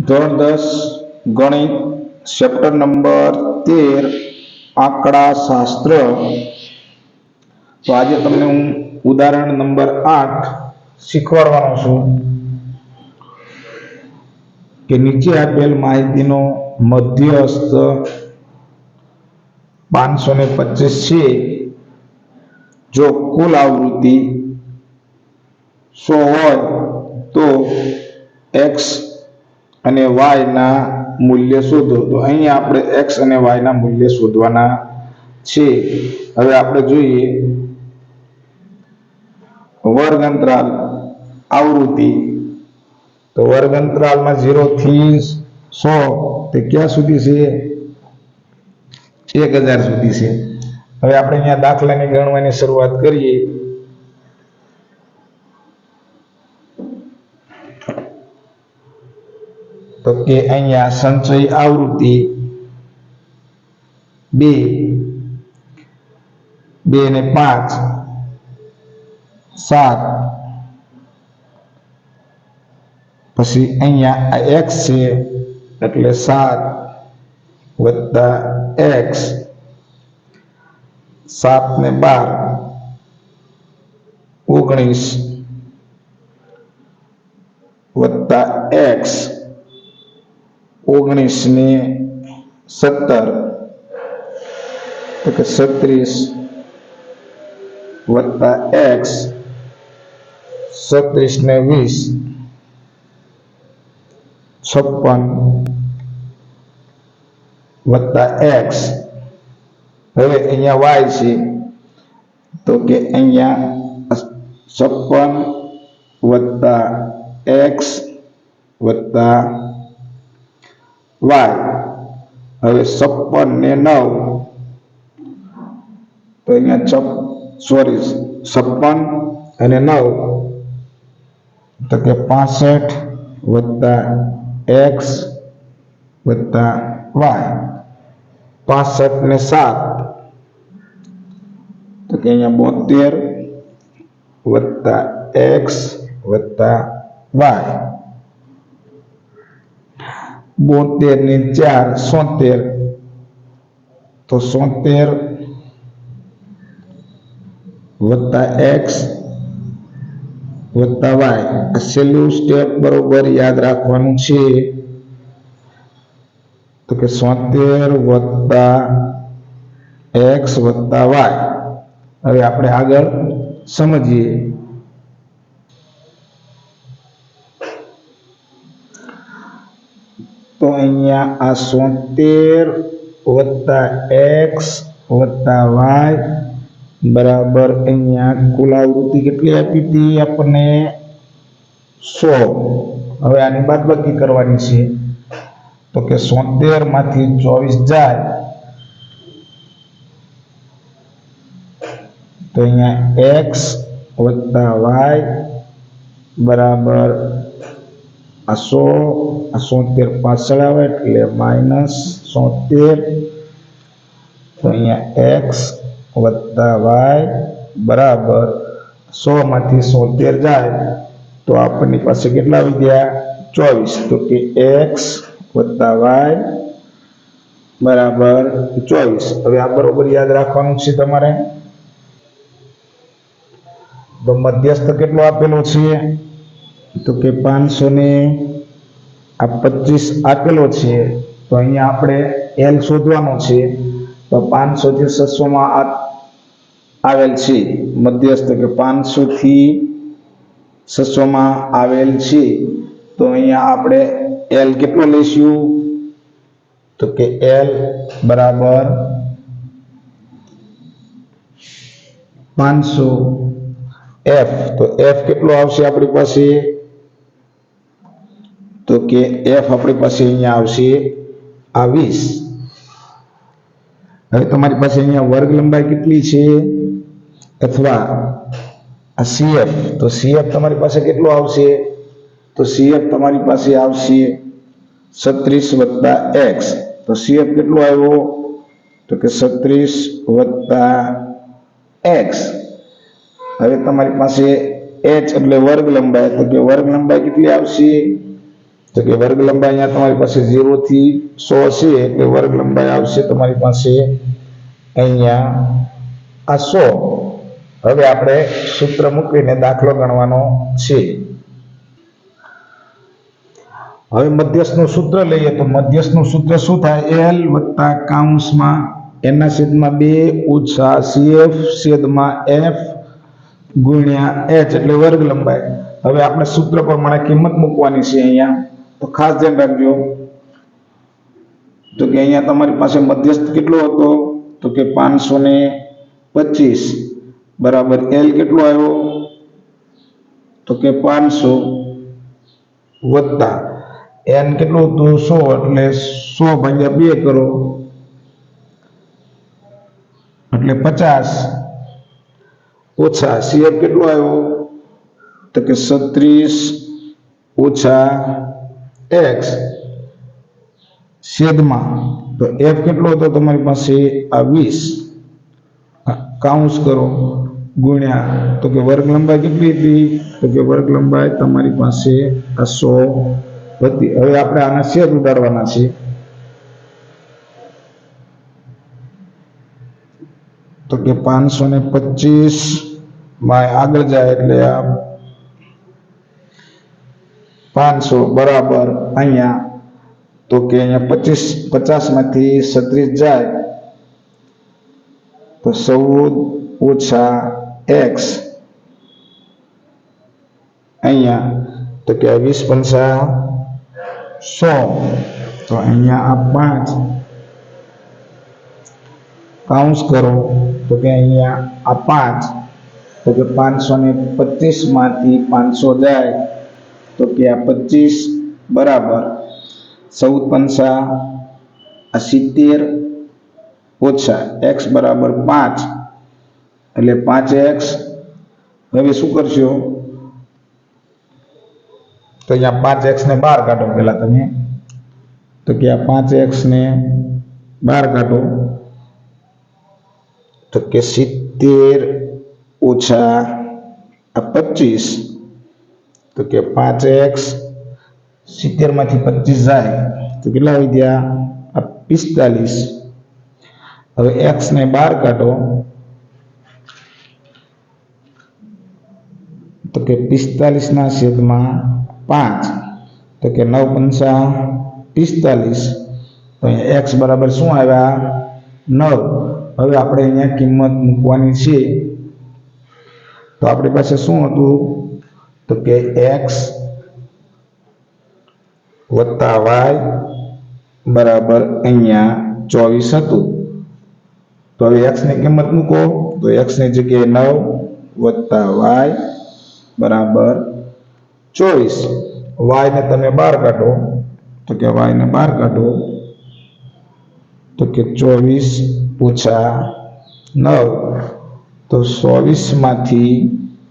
ધોરણ 10 ગણિત chapter number 13 આંકડા શાસ્ત્ર. તો આજે તમને હું ઉદાહરણ નંબર 8 શીખવાડવાનો છું કે નીચે આપેલ માહિતીનો મધ્યસ્થ 525 છે. જો કુલ આવૃત્તિ 100 હોય તો x અને y ના મૂલ્ય શોધો. તો અહીંયા આપણે x અને y ના મૂલ્ય શોધવાના છે. હવે આપણે જોઈએ વર્ગ અંતરાલ આવૃત્તિ. તો વર્ગ અંતરાલમાં 0 થી 100 તે ક્યાં સુધી છે? 1000 સુધી છે. હવે આપણે અહીંયા દાખલાને ગણવાની શરૂઆત કરીએ. તો કે અહીંયા સંચય આવૃત્તિ 2 ને 5 7, પછી અહીંયા આ x છે એટલે 7 વત્તા x, 7 ને 12 19 વત્તા x 19 ને 17 તો કે 36 વત્તા x 36 ને 20 56 વત્તા x. હવે અહીંયા y છે તો કે અહીંયા 56 વત્તા x વત્તા y. હવે 56 ને 9 તો અહીંયા 56 અને 9 તો કે 65 વત્તા x વત્તા y. 65 ને 7 તો કે અહીંયા 72 વત્તા x વત્તા y. 72 ને 4 76 તો 76 વત્તા x વત્તા y. આ છેલ્લું સ્ટેપ બરોબર યાદ રાખવાનું છે. તો કે 76 વત્તા x વત્તા y. હવે આપણે આગળ સમજીએ. તો અહીંયા આ 76 વત્તા x વત્તા y બરાબર અહીંયા કુલ આવૃત્તિ કેટલી આપી હતી આપણને? 100. હવે આની બાદબાકી કરવાની છે. તો કે 76 માંથી 24 જાય તો અહીંયા x વત્તા y બરાબર આ 100, આ 76 પાછળ આવે એટલે -76. તો અહીંયા x વત્તા y બરાબર 100 માંથી 76 જાય તો આપણી પાસે કેટલા આવી ગયા? 24. તો કે x વત્તા y બરાબર 24. હવે આ બરોબર યાદ રાખવાનું છે તમારે. તો મધ્યસ્થ કેટલો આપેલો છે? તો કે 500 ને 25 આપેલો છે. તો અહીંયા આપણે L શોધવાનો છે. તો 500 થી 600 માં આવેલ છે મધ્યસ્થ, કે 500 થી 600 માં આવેલ છે. તો અહીંયા આપણે L કેટલો લઈશું? તો કે L બરાબર 500. F તો F કેટલો આવશે આપણી પાસે? તો કે F આપણી પાસે અહીંયા આવશે 20. હવે તમારી પાસે અહીંયા વર્ગ લંબાઈ કેટલી છે? અથવા આ CF, તો CF તમારી પાસે કેટલો આવશે? તો CF તમારી પાસે આવશે 36 વત્તા x. તો CF કેટલો આવ્યો? તો કે 36 વત્તા x. હવે તમારી પાસે h એટલે વર્ગ લંબાઈ, તો કે વર્ગ લંબાઈ કેટલી આવશે? તો કે વર્ગ લંબાઈ અહીંયા તમારી પાસે 0 થી 100 છે એટલે વર્ગ લંબાઈ આવશે તમારી પાસે અહીંયા આ 100. હવે આપણે સૂત્ર મૂકીને દાખલો ગણવાનો છે. હવે મધ્યસ્થનું સૂત્ર લઈએ તો મધ્યસ્થનું સૂત્ર શું થાય? l વત્તા કૌંસમાં n ના છેદમાં 2 ઓછા cf છેદમાં f ગુણ્યા h એટલે વર્ગ લંબાઈ. હવે આપણે સૂત્ર પ્રમાણે કિંમત મૂકવાની છે અહીંયા, તો ખાસ ધ્યાન રાખજો. તો કે અહીંયા તમારી પાસે મધ્યસ્થ કેટલો હતો? તો કે 525 બરાબર l કેટલો આવ્યો? તો કે 500 વત્તા n કેટલું હતું? 100 એટલે 100 ભાગ્યા 2 કરો એટલે 50 ઓછા cf કેટલો આવ્યો? તો કે 36 ઓછા x છેદમાં તો f કેટલો હતો તમારી પાસે? આ 20 કાઉન્સ કરો ગુણ્યા તો કે વર્ગ લંબાઈ કેટલી હતી? તો કે વર્ગ લંબાઈ તમારી પાસે આ 100 હતી. હવે આપણે આના છેદ ઉડાડવાના છે. તો કે 525 માં આગળ જાય એટલે આ 500 બરાબર અહીંયા તો કે અહીંયા 50 માંથી 36 જાય તો 14 ઓછા x અહીંયા તો કે 20 પંચા 100 તો અહીંયા આ 5 કાઉન્સ કરો તો કે અહીંયા આ 5 તો કે 525 માંથી 500 જાય તો કે આ 25 બરાબર 14 પંચા 70 ઓછા x બરાબર 5 એટલે 5x. હવે શું કરશો? તો અહીંયા 5x ને બહાર કાઢો પેલા તમે. તો કે આ 5x ને બહાર કાઢો તો કે 70 ઓછા આ 25 તો કે 5x 70 માંથી 25 જાય તો કેટલા આવી ગયા? આ 45. હવે x ને બહાર કાઢો તો કે 45 ના છેદમાં 5 તો કે 9 પંચા 45 તો અહીંયા x બરાબર શું આવ્યા? 9. હવે આપણે અહીંયા કિંમત મૂકવાની છે. તો આપણી પાસે શું હતું? તો કે x વત્તા y બરાબર અહીંયા 24 હતું. તો હવે x ની કિંમત મૂકો તો x ની જગ્યાએ 9 વત્તા y બરાબર 24. y ને તમે બહાર કાઢો તો કે y ને બહાર કાઢો તો કે 24 ઓછા 9 તો 24 માંથી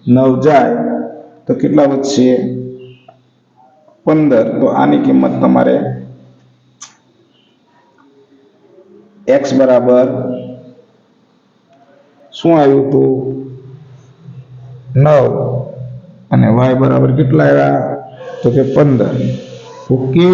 9 જાય તો કેટલા વધશે? 15. તો આની કિંમત તમારે x બરાબર શું આવ્યું હતું? 9 અને y બરાબર કેટલા આવ્યા? તો કે 15. ઓકે.